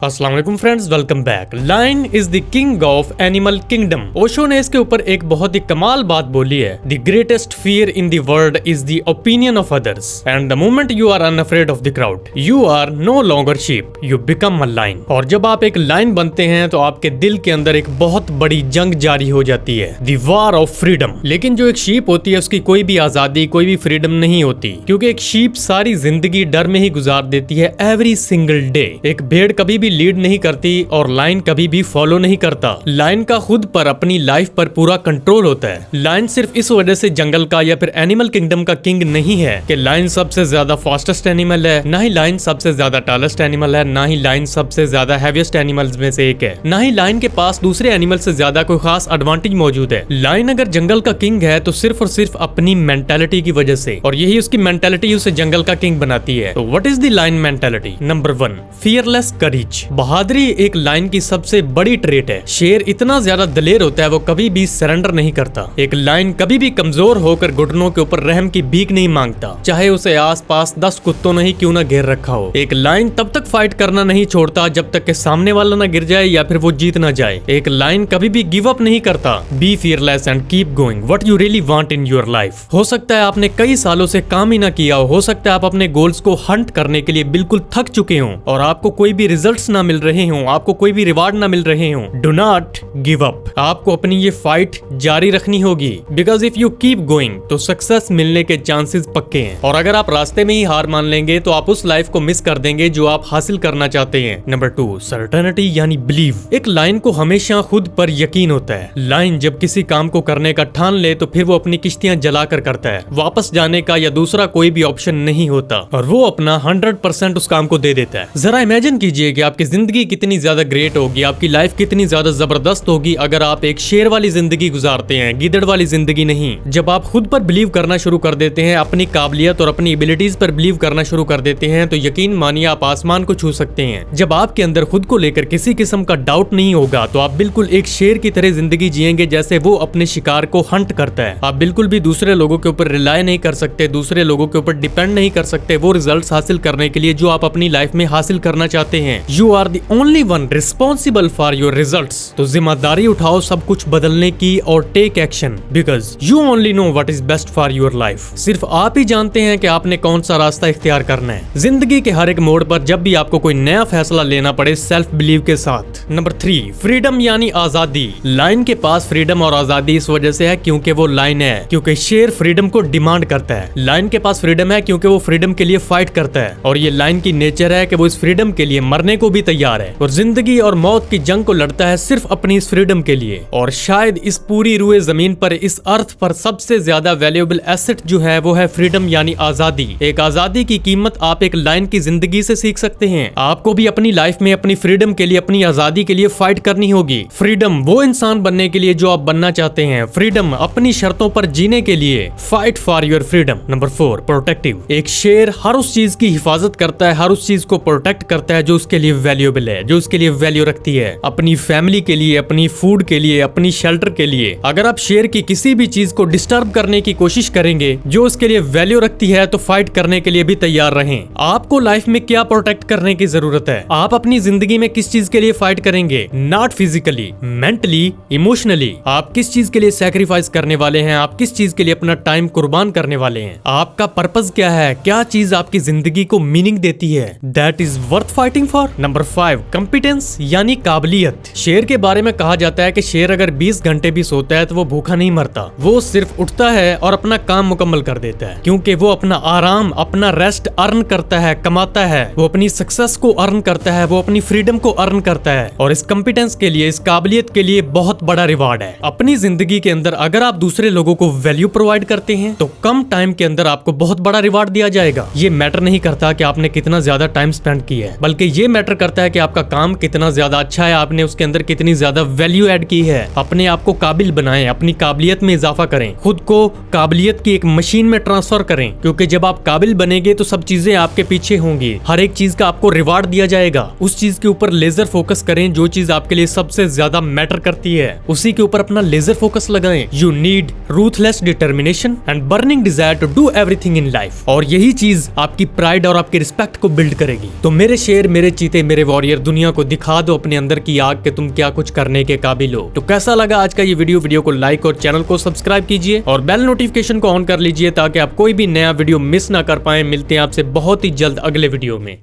अस्सलाम वालेकुम friends, welcome back. Lion is the king of animal kingdom. Osho ने इसके ऊपर एक बहुत ही कमाल बात बोली है। The greatest fear in the world is the opinion of others and the moment you are unafraid of the crowd you are no longer sheep, you become a lion. और जब आप एक लायन बनते हैं तो आपके दिल के अंदर एक बहुत बड़ी जंग जारी हो जाती है, द वार ऑफ फ्रीडम। लेकिन जो एक शीप होती है उसकी कोई भी आजादी, कोई भी फ्रीडम नहीं होती, क्योंकि एक शीप सारी जिंदगी डर में ही गुजार देती है एवरी सिंगल डे। एक भेड़ कभी भी लीड नहीं करती और लायन कभी भी फॉलो नहीं करता। लायन का खुद पर अपनी लाइफ पर पूरा कंट्रोल होता है। लायन सिर्फ इस वजह से जंगल का या फिर एनिमल किंगडम का किंग नहीं है कि लायन सबसे ज्यादा फास्टेस्ट एनिमल है, ना ही लायन सबसे ज्यादा टालेस्ट एनिमल है, ना ही लायन सबसे ज्यादा हैवीएस्ट एनिमल्स में से एक है, ना ही लायन के पास दूसरे एनिमल से ज्यादा कोई खास एडवांटेज मौजूद है। लायन अगर जंगल का किंग है तो सिर्फ और सिर्फ अपनी मेंटालिटी की वजह से, और यही उसकी मेंटालिटी उसे जंगल का किंग बनाती है। तो what is the lion mentality? Number 1, fearless courage. बहादुरी एक लायन की सबसे बड़ी ट्रेट है। शेर इतना ज्यादा दलेर होता है, वो कभी भी सरेंडर नहीं करता। एक लायन कभी भी कमजोर होकर घुटनों के ऊपर रहम की भीख नहीं मांगता, चाहे उसे आसपास 10 कुत्तों ने ही क्यों ना घेर रखा हो। एक लायन तब तक फाइट करना नहीं छोड़ता जब तक के सामने वाला ना गिर जाए या फिर वो जीत ना जाए। एक लायन कभी भी गिव अप नहीं करता। Be fearless and keep going what you really want in your life. हो सकता है आपने कई सालों से काम ही ना किया हो सकता है आप अपने गोल्स को हंट करने के लिए बिल्कुल थक चुके हो और आपको कोई भी रिजल्ट्स ना मिल रहे हो, आपको कोई भी रिवार्ड ना मिल रहे हो। Do not give up. आपको अपनी ये फाइट जारी रखनी होगी, because if you keep going तो सक्सेस मिलने के चांसेस पक्के हैं। और अगर आप रास्ते में ही हार मान लेंगे तो आप उस लाइफ को मिस कर देंगे जो आप हासिल करना चाहते हैं। नंबर 2, सर्टेनिटी यानी बिलीव। एक लायन को हमेशा खुद पर यकीन होता है। लायन जब किसी काम को करने का ठान ले तो फिर वो अपनी किश्तियां जलाकर करता है। वापस जाने का या दूसरा कोई भी ऑप्शन नहीं होता और वो अपना 100% उस काम को दे देता है। जरा इमेजिन कीजिए कि आपकी जिंदगी कितनी ज्यादा ग्रेट होगी, आपकी लाइफ कितनी ज्यादा जबरदस्त होगी अगर आप एक शेर वाली जिंदगी गुजारते हैं, गिदड़ वाली जिंदगी नहीं। जब आप खुद पर बिलीव करना शुरू कर देते हैं, अपनी काबिलियत और अपनी एबिलिटीज पर बिलीव करना शुरू कर देते हैं, तो यकीन मानिए आप आसमान को छू सकते हैं। जब आपके अंदर खुद को लेकर किसी किस्म का डाउट नहीं होगा तो आप बिल्कुल एक शेर की तरह जिंदगी जिएंगे जैसे वो अपने शिकार को हंट करता है। आप बिल्कुल भी दूसरे लोगों के ऊपर रिलाय नहीं कर सकते, दूसरे लोगों के ऊपर डिपेंड नहीं कर सकते वो रिजल्ट्स हासिल करने के लिए जो आप अपनी लाइफ में हासिल करना चाहते हैं। You are the only one responsible for your results. तो जिम्मेदारी उठाओ सब कुछ बदलने की और take action, because you only know what is best for your life. सिर्फ आप ही जानते हैं कि आपने कौन सा रास्ता इख्तियार करना है। जिंदगी के हर एक मोड़ पर जब भी आपको कोई नया फैसला लेना पड़े सेल्फ बिलीव के साथ। नंबर 3, फ्रीडम यानी आजादी। लायन के पास फ्रीडम और आजादी इस वजह से है क्योंकि वो लायन है, क्योंकि शेर फ्रीडम को डिमांड करता है। लायन के पास फ्रीडम है क्योंकि वो फ्रीडम के लिए फाइट करता है और ये लायन की नेचर है कि वो इस फ्रीडम के लिए मरने को भी तैयार है और जिंदगी और मौत की जंग को लड़ता है सिर्फ अपनी इस फ्रीडम के लिए। और शायद इस पूरी रुए जमीन पर, इस अर्थ पर सबसे ज्यादा वैल्यूएबल एसेट जो है वो है फ्रीडम यानी आजादी। एक आजादी की कीमत आप एक लायन की जिंदगी से सीख सकते हैं। आपको भी अपनी लाइफ में अपनी फ्रीडम के लिए, अपनी आजादी के लिए फाइट करनी होगी। फ्रीडम वो इंसान बनने के लिए जो आप बनना चाहते हैं, फ्रीडम अपनी शर्तों पर जीने के लिए। Fight for your freedom. Number 4, protective. एक शेर हर उस चीज की हिफाजत करता है, हर उस चीज को प्रोटेक्ट करता है जो उसके लिए वैल्यूएबल है, जो उसके लिए वैल्यू रखती है। अपनी फैमिली के लिए, अपनी फूड के लिए, अपनी शेल्टर के लिए। अगर आप शेर की किसी भी चीज को डिस्टर्ब करने की कोशिश करेंगे जो उसके लिए वैल्यू रखती है तो फाइट करने के लिए भी तैयार रहें। आपको लाइफ में क्या प्रोटेक्ट करने की जरूरत है? आप अपनी जिंदगी में किस चीज के लिए फाइट करेंगे? Not physically, mentally, emotionally. आप किस चीज के लिए सैक्रिफाइस करने वाले हैं? आप किस चीज के लिए अपना टाइम कुर्बान करने वाले हैं? आपका पर्पस क्या है? क्या चीज आपकी जिंदगी को मीनिंग देती है? That is worth fighting for. Number 5, competence यानी काबिलियत। शेर के बारे में कहा जाता है कि शेर अगर 20 घंटे भी सोता है तो वो भूखा नहीं मरता, वो सिर्फ उठता है और अपना काम मुकम्मल कर देता है, क्योंकि वो अपना आराम, अपना रेस्ट अर्न करता है, कमाता है। वो अपनी सक्सेस को अर्न करता है, वो अपनी फ्रीडम को अर्न करता है और इस कॉम्पिटेंस के लिए, इस काबिलियत के लिए बहुत बड़ा रिवार्ड है। अपनी जिंदगी के अंदर अगर आप दूसरे लोगों को वैल्यू प्रोवाइड करते हैं तो कम टाइम के अंदर आपको बहुत बड़ा रिवार्ड दिया जाएगा। ये मैटर नहीं करता कि आपने कितना ज्यादा टाइम स्पेंड किया है, बल्कि ये मैटर करता है कि आपका काम कितना ज्यादा अच्छा है, आपने उसके अंदर कितनी ज्यादा वैल्यू ऐड की है। अपने आप को काबिल बनाएं, अपनी काबिलियत में इजाफा करें, खुद को काबिलियत की एक मशीन में ट्रांसफर करें, क्योंकि जब आप काबिल बनेंगे तो सब चीजें आपके पीछे होंगी, हर एक चीज का आपको रिवार्ड दिया जाएगा। उस चीज के ऊपर लेजर फोकस करें जो चीज आपके लिए सबसे ज्यादा मैटर करती है, उसी के ऊपर अपना लेजर फोकस लगाएं। You need ruthless determination and burning desire to do everything in life, और यही चीज आपकी प्राइड और आपकी रिस्पेक्ट को बिल्ड करेगी। तो मेरे शेर, मेरे चीते, मेरे वॉरियर, दुनिया को दिखा दो अपने अंदर की आग के तुम क्या कुछ करने के काबिल हो। तो कैसा लगा आज का ये वीडियो को लाइक और चैनल को सब्सक्राइब कीजिए और बेल नोटिफिकेशन को ऑन कर लीजिए ताकि आप कोई भी नया वीडियो मिस ना कर पाए। मिलते हैं आपसे बहुत ही जल्द अगले वीडियो में।